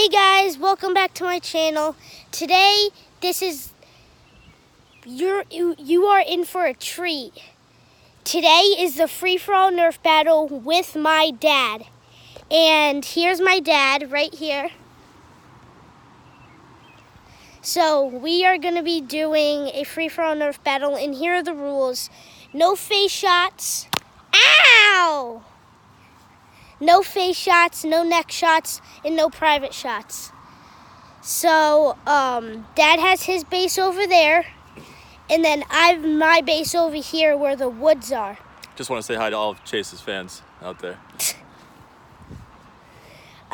Hey guys, welcome back to my channel. Today, you are in for a treat. Today is the free-for-all Nerf battle with my dad. And here's my dad right here. So we are going to be doing a free-for-all Nerf battle, and here are the rules. No face shots. Ow! No face shots, no neck shots, and no private shots. So, Dad has his base over there, and then I've my base over here where the woods are. Just want to say hi to all of Chase's fans out there.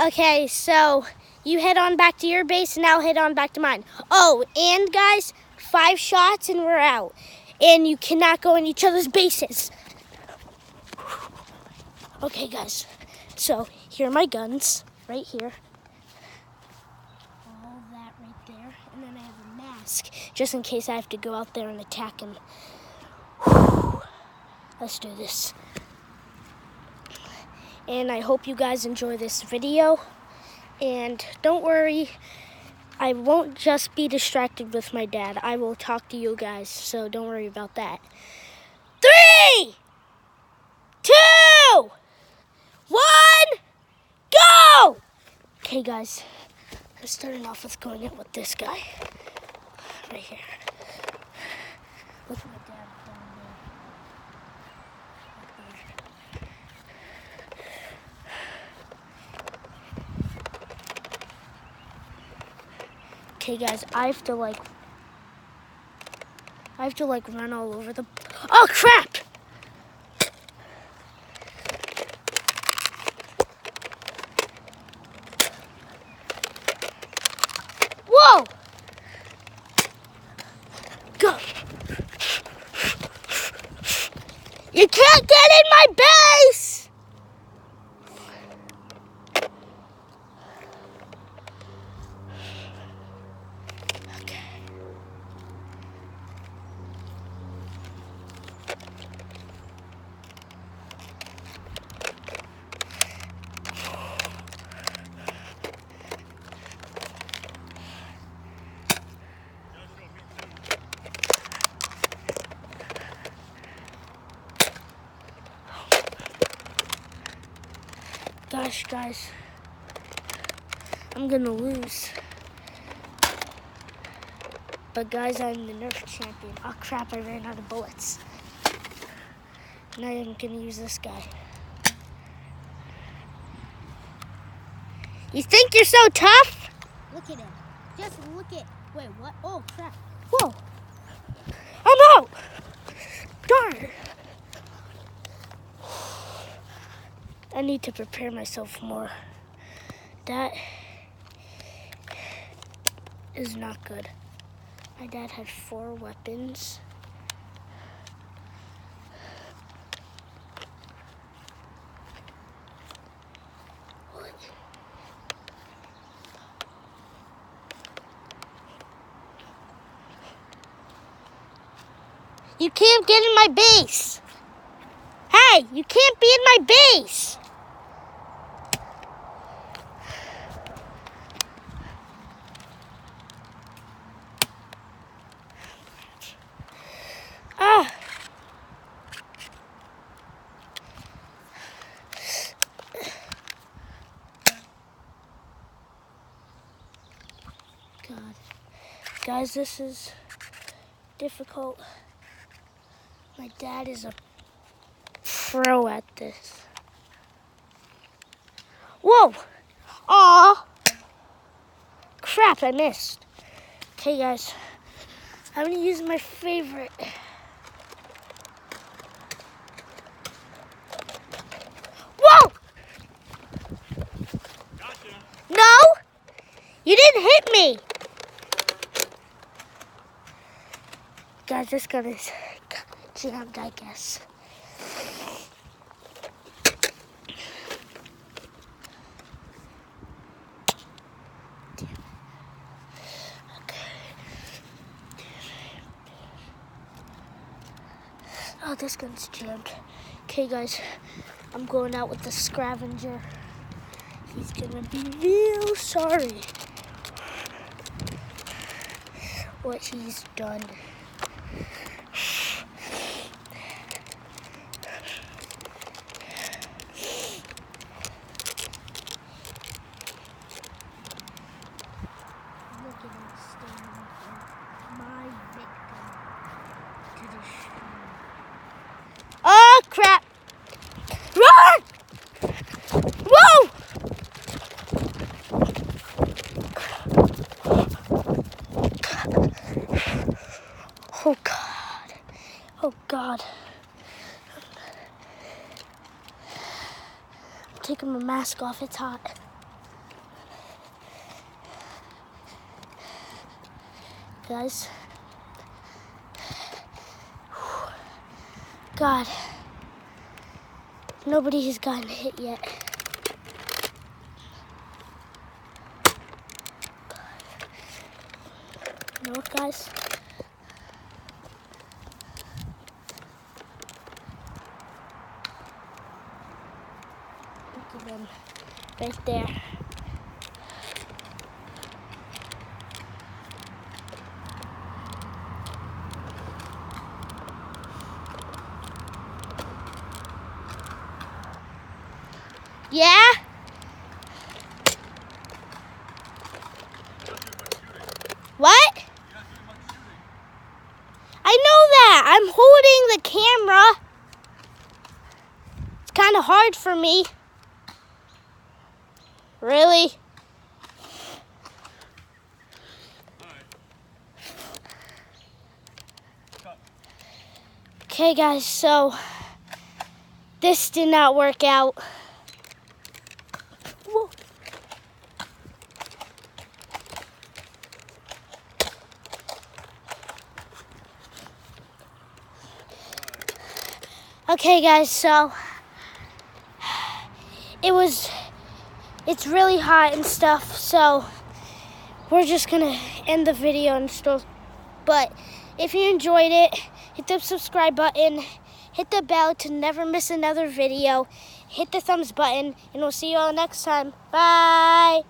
Okay, so you head on back to your base, and I'll head on back to mine. Oh, and guys, 5 shots and we're out. And you cannot go in each other's bases. Okay, guys. So, here are my guns, right here. All that right there. And then I have a mask, just in case I have to go out there and attack him. Let's do this. And I hope you guys enjoy this video. And don't worry, I won't just be distracted with my dad. I will talk to you guys, so don't worry about that. 3, 2, 1, go! Okay, guys, I'm starting off with going in with this guy right here. Look at my dad going there. Okay, guys, I have to run all over the. Oh crap! Whoa! Go! You can't get in my base! Okay. Gosh, guys, I'm gonna lose. But guys, I'm the Nerf champion. Oh crap, I ran out of bullets. Now I'm gonna use this guy. You think you're so tough? Look at him. Just look at. Wait, what? Oh crap. Whoa. I'm out. Darn. I need to prepare myself more. That is not good. My dad had 4 weapons. What? You can't get in my base. Hey, you can't be in my base. God. Guys, this is difficult. My dad is a pro at this. Whoa! Aw! Crap, I missed. Okay, guys. I'm gonna use my favorite. Whoa! Gotcha. No! You didn't hit me! Guys, this gun is jammed, I guess. Damn it. Okay. Oh, this gun's jammed. Okay, guys, I'm going out with the scavenger. He's gonna be real sorry what he's done. Look at him standing there, my victim to destroy. Oh crap! Run! Whoa! Oh God. Oh God. I'm taking my mask off, it's hot. Guys. God. Nobody has gotten hit yet. You know what, guys? Look at them right there. Yeah? What? I know that. I'm holding the camera. It's kind of hard for me. Really? Okay, guys, so this did not work out. Whoa. Okay, guys, so it's really hot and stuff, so we're just gonna end the video and stuff. But if you enjoyed it, hit the subscribe button, hit the bell to never miss another video, hit the thumbs button, and we'll see you all next time. Bye!